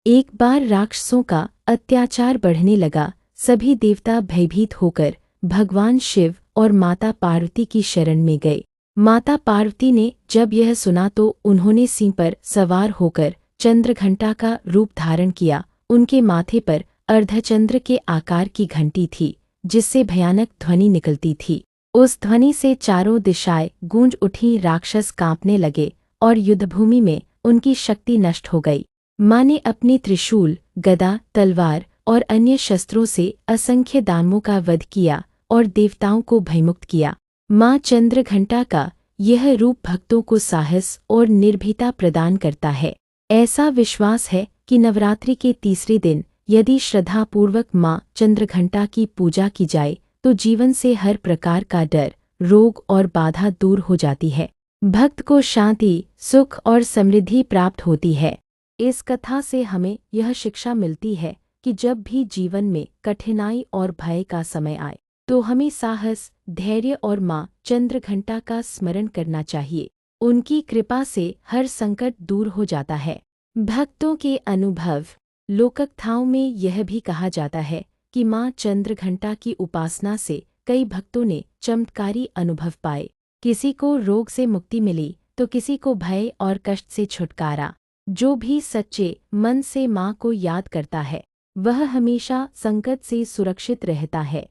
एक बार राक्षसों का अत्याचार बढ़ने लगा। सभी देवता भयभीत होकर भगवान शिव और माता पार्वती की शरण में गए। माता पार्वती ने जब यह सुना तो उन्होंने सिंह पर सवार होकर चंद्रघंटा का रूप धारण किया। उनके माथे पर अर्धचंद्र के आकार की घंटी थी, जिससे भयानक ध्वनि निकलती थी। उस ध्वनि से चारों दिशाएं गूंज उठी। राक्षस कांपने लगे और युद्धभूमि में उनकी शक्ति नष्ट हो गई। माँ ने अपने त्रिशूल, गदा, तलवार और अन्य शस्त्रों से असंख्य दानवों का वध किया और देवताओं को भयमुक्त किया। माँ चंद्रघंटा का यह रूप भक्तों को साहस और निर्भीता प्रदान करता है। ऐसा विश्वास है कि नवरात्रि के तीसरे दिन यदि श्रद्धापूर्वक माँ चंद्रघंटा की पूजा की जाए तो जीवन से हर प्रकार का डर, रोग और बाधा दूर हो जाती है। भक्त को शांति, सुख और समृद्धि प्राप्त होती है। इस कथा से हमें यह शिक्षा मिलती है कि जब भी जीवन में कठिनाई और भय का समय आए तो हमें साहस, धैर्य और माँ चंद्रघंटा का स्मरण करना चाहिए। उनकी कृपा से हर संकट दूर हो जाता है। भक्तों के अनुभव। लोककथाओं में यह भी कहा जाता है कि माँ चंद्रघंटा की उपासना से कई भक्तों ने चमत्कारी अनुभव पाए। किसी को रोग से मुक्ति मिली तो किसी को भय और कष्ट से छुटकारा। जो भी सच्चे मन से माँ को याद करता है वह हमेशा संकट से सुरक्षित रहता है।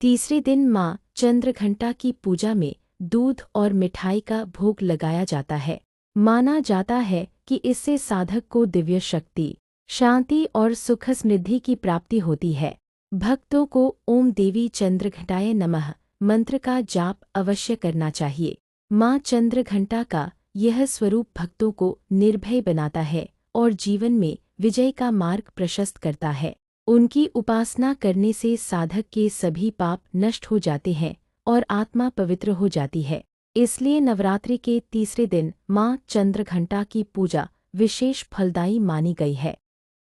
तीसरे दिन माँ चंद्रघंटा की पूजा में दूध और मिठाई का भोग लगाया जाता है। माना जाता है कि इससे साधक को दिव्य शक्ति, शांति और सुख समृद्धि की प्राप्ति होती है। भक्तों को ओम देवी चंद्रघंटाय नमः मंत्र का जाप अवश्य करना चाहिए। माँ चंद्रघंटा का यह स्वरूप भक्तों को निर्भय बनाता है और जीवन में विजय का मार्ग प्रशस्त करता है। उनकी उपासना करने से साधक के सभी पाप नष्ट हो जाते हैं और आत्मा पवित्र हो जाती है। इसलिए नवरात्रि के तीसरे दिन माँ चंद्रघंटा की पूजा विशेष फलदायी मानी गई है।